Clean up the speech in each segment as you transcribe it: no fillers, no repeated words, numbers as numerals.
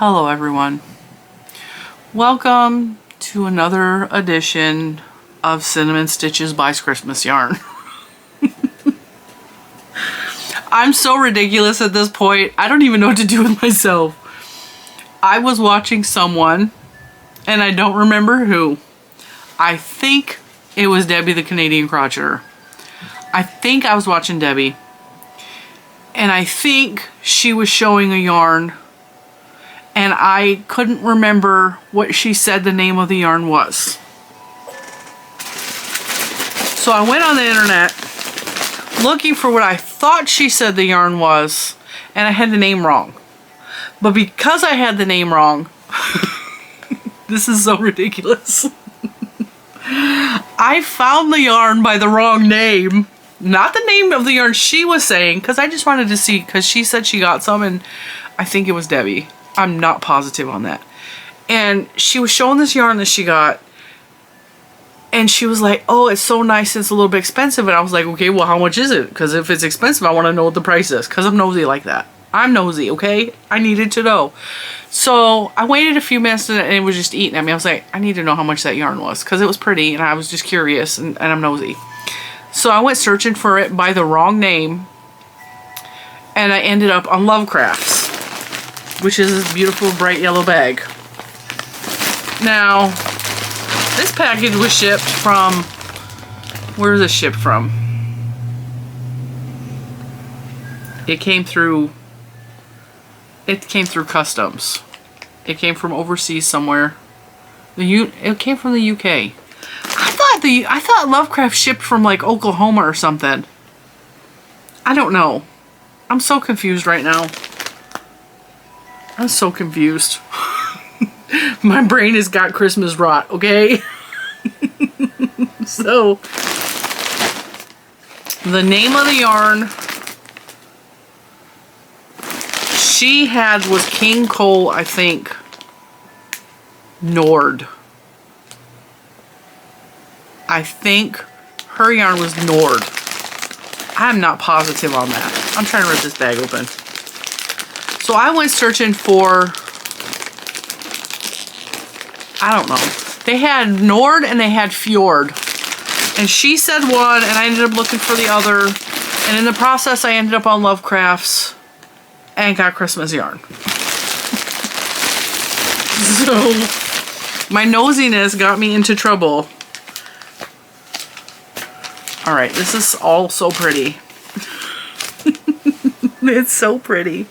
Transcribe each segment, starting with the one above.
Hello everyone. Welcome to another edition of Cinnamon Stitches buys Christmas yarn. I'm so ridiculous at this point. I don't even know what to do with myself. I was watching someone, and I don't remember who. I think it was Debbie the Canadian Crocheter. I think I was watching Debbie. And I think she was showing a yarn. And I couldn't remember what she said the name of the yarn was. So I went on the internet looking for what I thought she said the yarn was, and I had the name wrong. But because I had the name wrong, this is so ridiculous. I found the yarn by the wrong name. Not the name of the yarn she was saying, because I just wanted to see, because she said she got some, and I think it was Debbie. I'm not positive on that. And she was showing this yarn that she got, and she was like, oh, it's so nice, it's a little bit expensive. And I was like, okay, well, how much is it? Because if it's expensive, I want to know what the price is, because I'm nosy like that. I'm nosy, okay? I needed to know. So I waited a few minutes, and it was just eating at me. I was like, I need to know how much that yarn was, because it was pretty, and I was just curious, and I'm nosy. So I went searching for it by the wrong name, and I ended up on Lovecrafts, which is this beautiful bright yellow bag. Now, this package was shipped from, where is this shipped from? It came through customs. It came from overseas somewhere. It came from the UK. I thought Lovecraft shipped from like Oklahoma or something. I don't know. I'm so confused right now. I'm so confused. My brain has got Christmas rot, okay? So, the name of the yarn she had was King Cole, I think, Nord. I think her yarn was Nord. I'm not positive on that. I'm trying to rip this bag open. So I went searching for, I don't know. They had Nord and they had Fjord. And she said one, and I ended up looking for the other. And in the process, I ended up on Lovecrafts and got Christmas yarn. So my nosiness got me into trouble. All right, this is all so pretty. It's so pretty.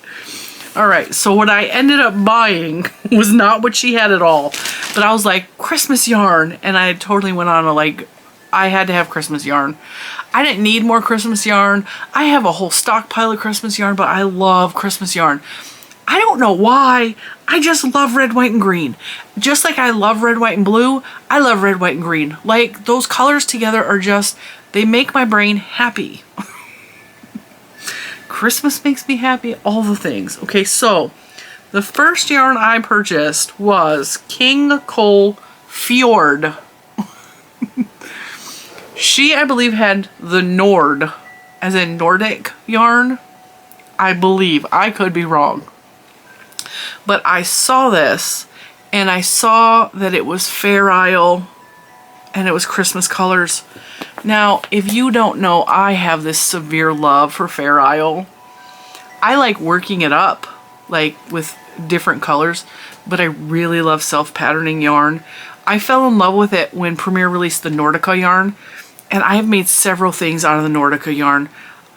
All right, so what I ended up buying was not what she had at all. But I was like, Christmas yarn. And I totally went on a like, I had to have Christmas yarn. I didn't need more Christmas yarn. I have a whole stockpile of Christmas yarn, but I love Christmas yarn. I don't know why. I just love red, white, and green. Just like I love red, white, and blue, I love red, white, and green. Like, those colors together are just, they make my brain happy. Christmas makes me happy, all the things. Okay, so the first yarn I purchased was King Cole Fjord. She, I believe, had the Nord, as in Nordic yarn. I believe. I could be wrong. But I saw this, and I saw that it was Fair Isle, and it was Christmas colors. Now, if you don't know, I have this severe love for Fair Isle. I like working it up, like with different colors, but I really love self-patterning yarn. I fell in love with it when Premier released the Nordica yarn, and I have made several things out of the Nordica yarn.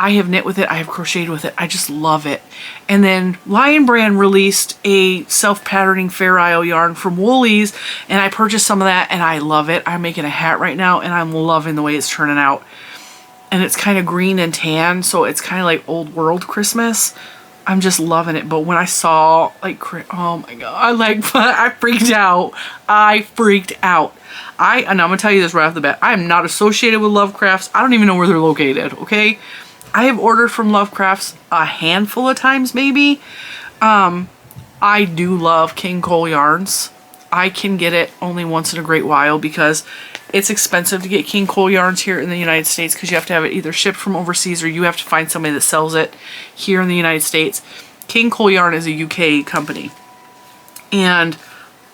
I have knit with it, I have crocheted with it, I just love it. And then Lion Brand released a self-patterning Fair Isle yarn from Woolies, and I purchased some of that, and I love it. I'm making a hat right now, and I'm loving the way it's turning out. And it's kind of green and tan, so it's kind of like old world Christmas. I'm just loving it. But when I saw, like, oh my god, I freaked out. I freaked out. And I'm going to tell you this right off the bat. I am not associated with Lovecrafts. I don't even know where they're located, okay? I have ordered from Lovecrafts a handful of times, maybe. I do love King Cole yarns. I can get it only once in a great while because it's expensive to get King Cole yarns here in the United States because you have to have it either shipped from overseas or you have to find somebody that sells it here in the United States. King Cole Yarn is a UK company. And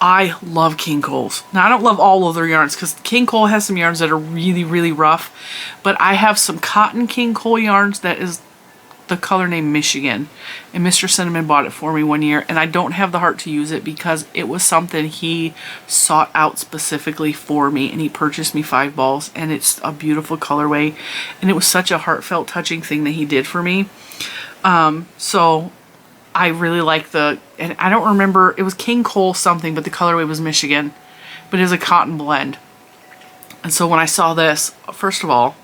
I love King Cole's. Now, I don't love all of their yarns because King Cole has some yarns that are really, really rough. But I have some cotton King Cole yarns that is the color named Michigan. And Mr. Cinnamon bought it for me one year. And I don't have the heart to use it because it was something he sought out specifically for me. And he purchased me 5 balls. And it's a beautiful colorway. And it was such a heartfelt, touching thing that he did for me. So I really like and I don't remember, it was King Cole something, but the colorway was Michigan, but it was a cotton blend. And so when I saw this, first of all,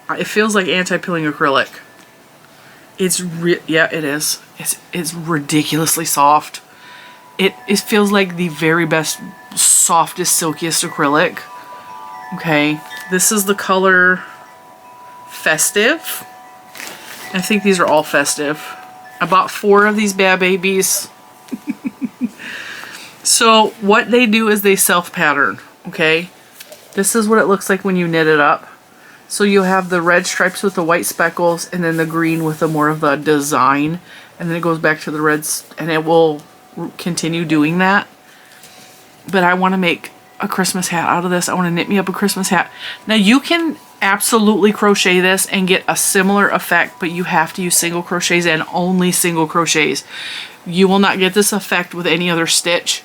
it feels like anti-pilling acrylic. Yeah, it is. It's ridiculously soft. It feels like the very best, softest, silkiest acrylic. Okay, this is the color Festive. I think these are all Festive. I bought 4 of these bad babies. So what they do is they self-pattern, okay? This is what it looks like when you knit it up. So you have the red stripes with the white speckles and then the green with the more of the design. And then it goes back to the reds and it will continue doing that. But I want to make a Christmas hat out of this. I want to knit me up a Christmas hat. Now you can absolutely crochet this and get a similar effect, but you have to use single crochets and only single crochets. You will not get this effect with any other stitch.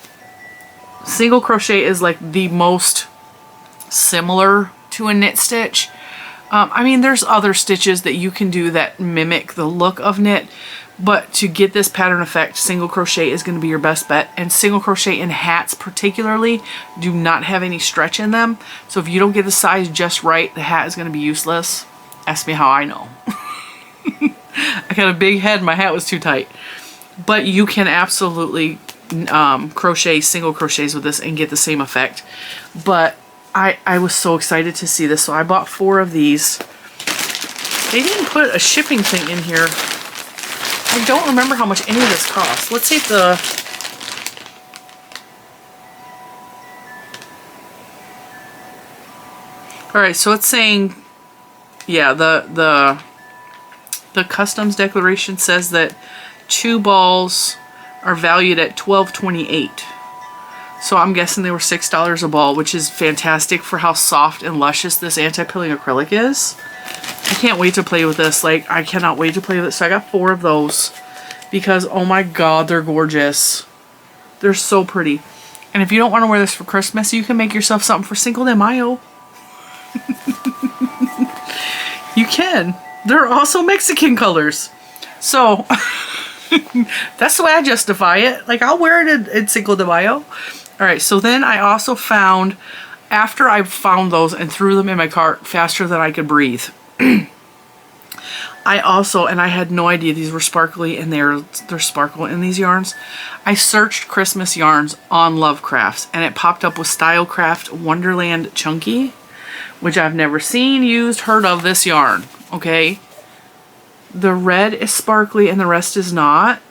Single crochet is like the most similar to a knit stitch. I mean, there's other stitches that you can do that mimic the look of knit, but to get this pattern effect, single crochet is going to be your best bet. And single crochet in hats particularly do not have any stretch in them. So if you don't get the size just right, the hat is going to be useless. Ask me how I know. I got a big head, my hat was too tight. But you can absolutely crochet single crochets with this and get the same effect. But I was so excited to see this, so I bought 4 of these. They didn't put a shipping thing in here. I don't remember how much any of this costs. Let's see if Alright, so it's saying, yeah, the customs declaration says that 2 balls are valued at $12.28. So I'm guessing they were $6 a ball, which is fantastic for how soft and luscious this anti-pilling acrylic is. I can't wait to play with this. Like, I cannot wait to play with it. So I got 4 of those because, oh my god, they're gorgeous. They're so pretty. And if you don't want to wear this for Christmas, you can make yourself something for Cinco de Mayo. You can. They're also Mexican colors. So, that's the way I justify it. Like, I'll wear it in Cinco de Mayo. Alright, so then I also found, after I found those and threw them in my cart faster than I could breathe, I also, and I had no idea these were sparkly, and they're sparkle in these yarns. I searched Christmas yarns on Lovecrafts, and it popped up with Stylecraft Wonderland Chunky, which I've never seen, used, heard of this yarn, okay? The red is sparkly and the rest is not.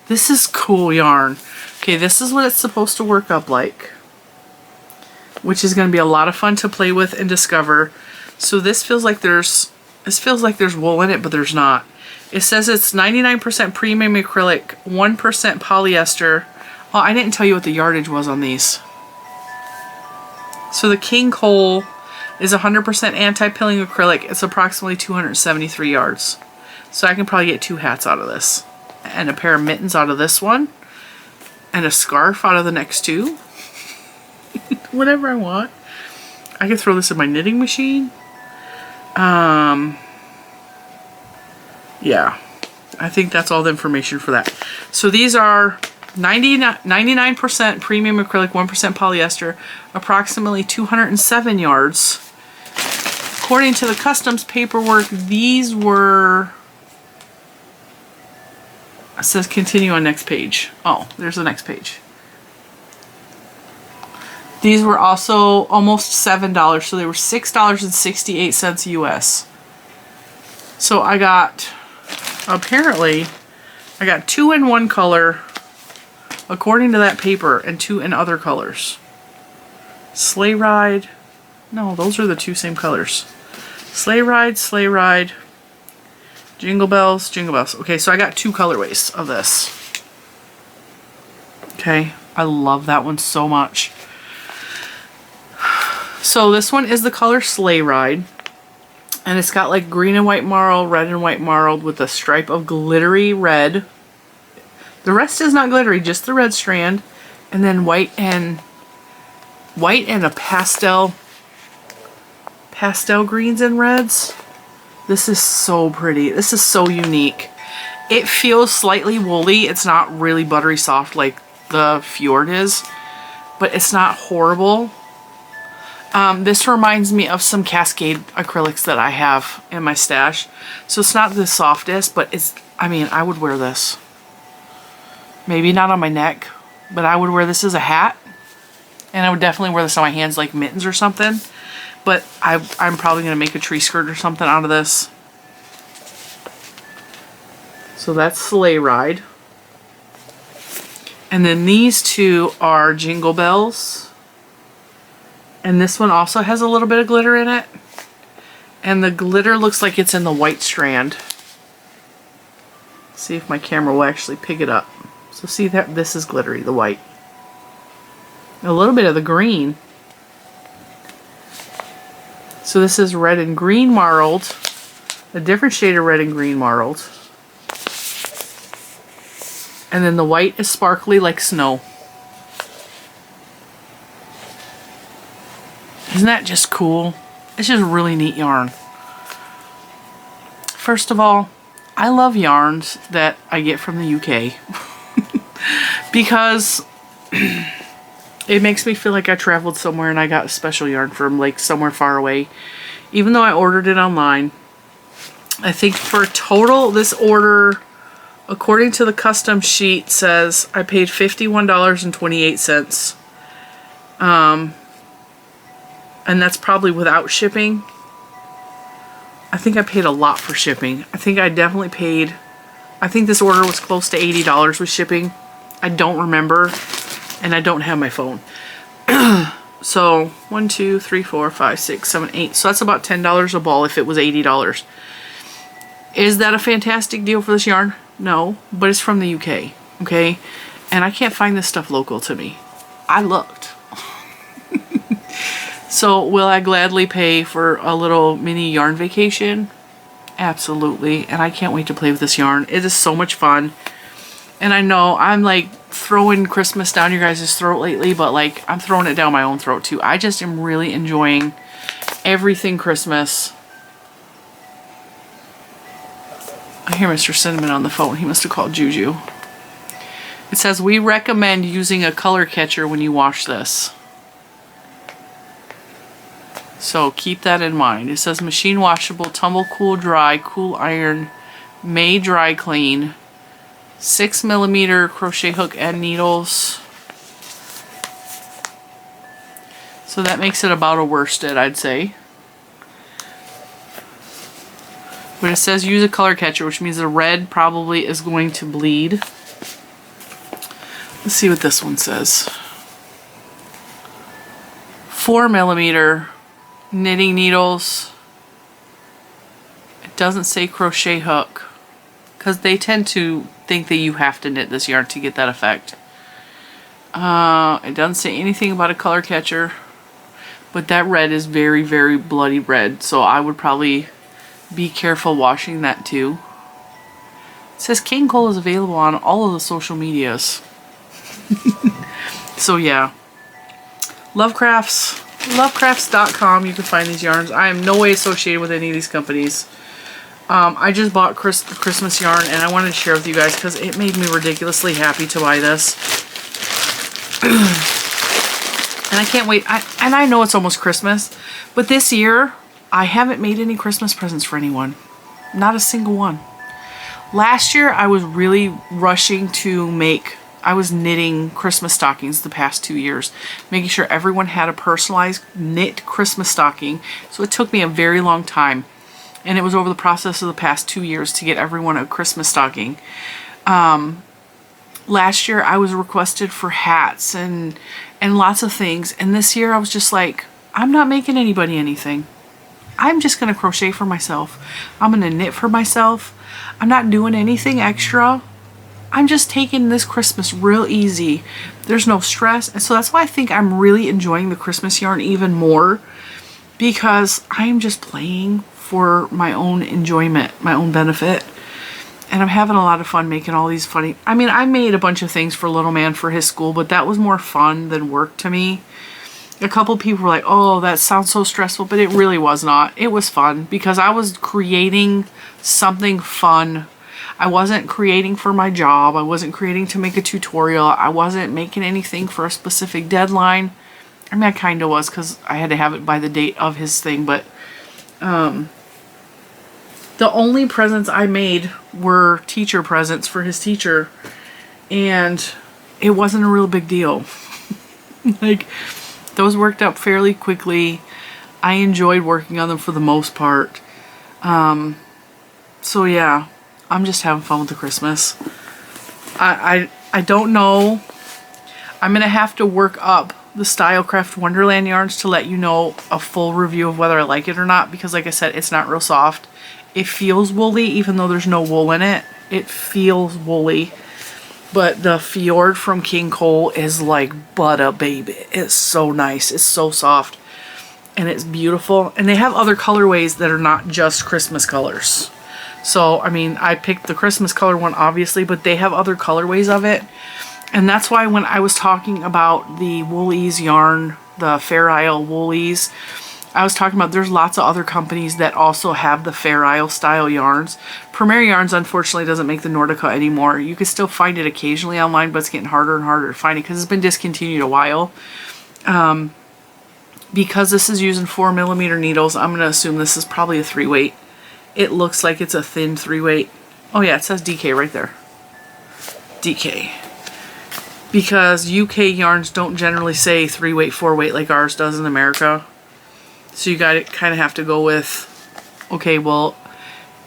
This is cool yarn. Okay, this is what it's supposed to work up like, which is going to be a lot of fun to play with and discover. So this feels like there's wool in it, but there's not. It says it's 99% premium acrylic, 1% polyester. Oh, I didn't tell you what the yardage was on these. So the King Cole is 100% anti-pilling acrylic. It's approximately 273 yards. So I can probably get 2 hats out of this. And a pair of mittens out of this one. And a scarf out of the next 2. Whatever I want. I can throw this in my knitting machine. Yeah. I think that's all the information for that. So these are 99% premium acrylic, 1% polyester, approximately 207 yards. According to the customs paperwork, these were... It says continue on next page. Oh, there's the next page. These were also almost $7, so they were $6.68 US. So I got, apparently, I got 2 in one color, according to that paper, and 2 in other colors. Sleigh Ride. No, those are the 2 same colors. Sleigh Ride. Jingle Bells, Jingle Bells. Okay, so I got 2 colorways of this. Okay. I love that one so much. So this one is the color Sleigh Ride. And it's got like green and white marl, red and white marled with a stripe of glittery red. The rest is not glittery, just the red strand. And then white and a pastel greens and reds. This is so pretty. This is so unique. It feels slightly woolly. It's not really buttery soft like the Fjord is, but it's not horrible. This reminds me of some Cascade acrylics that I have in my stash. So it's not the softest, but it's, I mean, I would wear this. Maybe not on my neck, but I would wear this as a hat. And I would definitely wear this on my hands like mittens or something. But I'm probably going to make a tree skirt or something out of this. So that's Sleigh Ride. And then these two are Jingle Bells. And this one also has a little bit of glitter in it. And the glitter looks like it's in the white strand. See if my camera will actually pick it up. So see that this is glittery, the white. A little bit of the green. So this is red and green marled. A different shade of red and green marled. And then the white is sparkly like snow. Isn't that just cool? It's just really neat yarn. First of all, I love yarns that I get from the UK. Because it makes me feel like I traveled somewhere and I got a special yarn from like somewhere far away. Even though I ordered it online. I think for total, this order, according to the custom sheet, says I paid $51.28. And that's probably without shipping. I think I paid a lot for shipping. I think I definitely paid, I think this order was close to $80 with shipping. I don't remember, and I don't have my phone. So 1, 2, 3, 4, 5, 6, 7, 8. So that's about $10 a ball if it was $80. Is that a fantastic deal for this yarn? No, but it's from the UK, okay? And I can't find this stuff local to me. I looked. So will I gladly pay for a little mini yarn vacation? Absolutely. And I can't wait to play with this yarn. It is so much fun. And I know I'm like throwing Christmas down your guys' throat lately, but like I'm throwing it down my own throat too. I just am really enjoying everything Christmas. I hear Mr. Cinnamon on the phone. He must have called Juju. It says, we recommend using a color catcher when you wash this. So keep that in mind. It says machine washable, tumble, cool, dry, cool iron, may dry clean, 6mm crochet hook and needles. So that makes it about a worsted, I'd say. But it says use a color catcher, which means the red probably is going to bleed. Let's see what this one says. 4mm knitting needles. It doesn't say crochet hook, because they tend to think that you have to knit this yarn to get that effect. It doesn't say anything about a color catcher, but that red is very, very bloody red, so I would probably be careful washing that too. It says King Cole is available on all of the social medias. So yeah, Lovecrafts.com, you can find these yarns. I am no way associated with any of these companies. I just bought Christmas yarn and I wanted to share with you guys because it made me ridiculously happy to buy this. And I can't wait. And I know it's almost Christmas, but this year I haven't made any Christmas presents for anyone. Not a single one. Last year I was really rushing to make, I was knitting Christmas stockings the past 2 years, making sure everyone had a personalized knit Christmas stocking. So it took me a very long time. And it was over the process of the past 2 years to get everyone a Christmas stocking. Last year I was requested for hats and lots of things. And this year I was just like, I'm not making anybody anything. I'm just going to crochet for myself. I'm going to knit for myself. I'm not doing anything extra. I'm just taking this Christmas real easy. There's no stress. And so that's why I think I'm really enjoying the Christmas yarn even more, because I'm just playing for my own enjoyment, my own benefit. And I'm having a lot of fun making all these funny, I mean, I made a bunch of things for little man for his school, but that was more fun than work to me. A couple people were like, oh, that sounds so stressful, but it really was not. It was fun because I was creating something fun. I wasn't creating for my job. I wasn't creating to make a tutorial. I wasn't making anything for a specific deadline. I mean, I kind of was because I had to have it by the date of his thing, but the only presents I made were teacher presents for his teacher, and it wasn't a real big deal. Like, those worked out fairly quickly. I enjoyed working on them for the most part. So yeah, I'm just having fun with the Christmas. I don't know. I'm gonna have to work up the Stylecraft Wonderland yarns to let you know a full review of whether I like it or not, because like I said, it's not real soft. It feels woolly even though there's no wool in it. It feels woolly. But the Fjord from King Cole is like butter, baby. It's so nice. It's so soft. And it's beautiful. And they have other colorways that are not just Christmas colors. So, I mean, I picked the Christmas color one, obviously, but they have other colorways of it. And that's why when I was talking about the Woolies yarn, the Fair Isle Woolies, I was talking about there's lots of other companies that also have the Fair Isle style yarns. Premier Yarns unfortunately doesn't make the Nordica anymore. You can still find it occasionally online, but it's getting harder and harder to find it because it's been discontinued a while. Because this is using 4mm needles, I'm going to assume this is probably a 3-weight. It looks like it's a thin 3-weight. Oh yeah, it says DK right there. DK. Because UK yarns don't generally say 3-weight, 4-weight like ours does in America. So you gotta kind of have to go with, okay, well,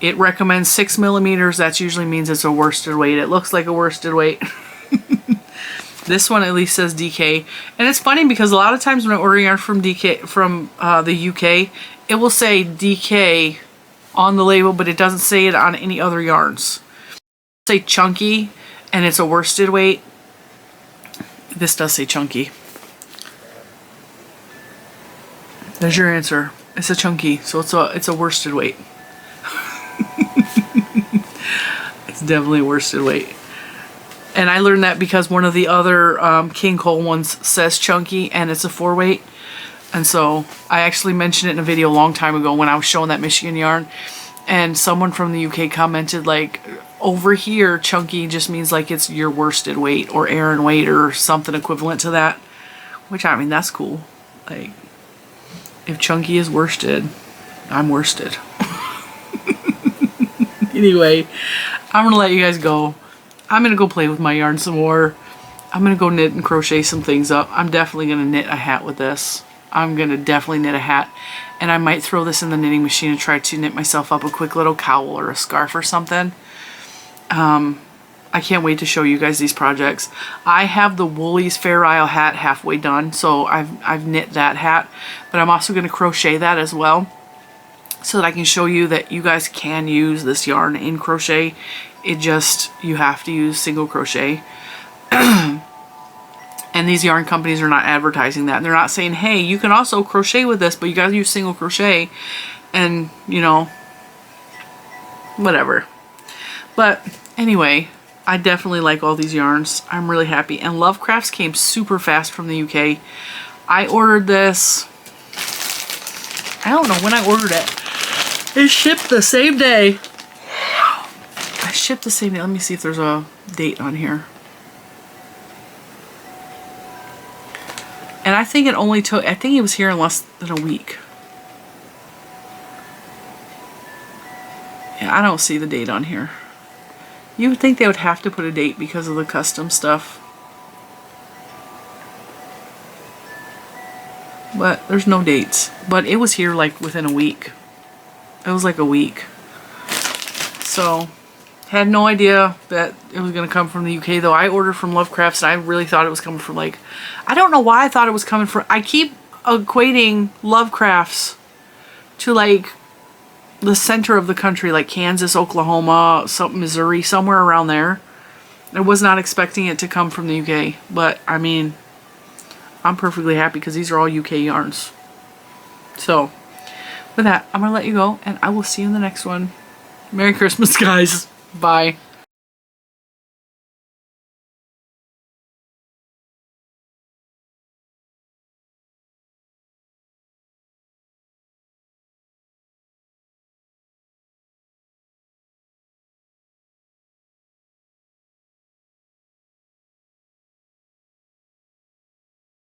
it recommends 6mm. That usually means it's a worsted weight. It looks like a worsted weight. This one at least says DK. And it's funny because a lot of times when I order yarn from DK, from the UK, it will say DK on the label, but it doesn't say it on any other yarns. It'll say chunky, and it's a worsted weight. This does say chunky. There's your answer. It's a chunky, so it's a worsted weight. It's definitely a worsted weight. And I learned that because one of the other King Cole ones says chunky, and it's a 4-weight. And so I actually mentioned it in a video a long time ago when I was showing that Michigan yarn. And someone from the UK commented, like, over here, chunky just means like it's your worsted weight or Aran weight or something equivalent to that. Which, I mean, that's cool. Like, if chunky is worsted, I'm worsted. Anyway, I'm going to let you guys go. I'm going to go play with my yarn some more. I'm going to go knit and crochet some things up. I'm definitely going to knit a hat with this. I'm going to definitely knit a hat. And I might throw this in the knitting machine and try to knit myself up a quick little cowl or a scarf or something. I can't wait to show you guys these projects. I have the Woolies Fair Isle hat halfway done, so I've knit that hat, but I'm also going to crochet that as well, so that I can show you that you guys can use this yarn in crochet. It just, you have to use single crochet. And these yarn companies are not advertising that. They're not saying, hey, you can also crochet with this, but you gotta use single crochet, and, you know, whatever. But anyway, I definitely like all these yarns. I'm really happy. And Lovecrafts came super fast from the UK. I ordered this, I don't know when I ordered it. It shipped the same day. I shipped the same day. Let me see if there's a date on here. And I think it only took, I think it was here in less than a week. Yeah, I don't see the date on here. You would think they would have to put a date because of the custom stuff. But there's no dates. But it was here like within a week. It was like a week. So, had no idea that it was going to come from the UK, though. I ordered from Lovecrafts and I really thought it was coming from, like, I don't know why I thought it was coming from, I keep equating Lovecrafts to, like, the center of the country, like Kansas, Oklahoma, something, Missouri, somewhere around there. I was not expecting it to come from the UK, but I mean, I'm perfectly happy because these are all UK yarns. So, with that, I'm going to let you go, and I will see you in the next one. Merry Christmas, guys. Bye.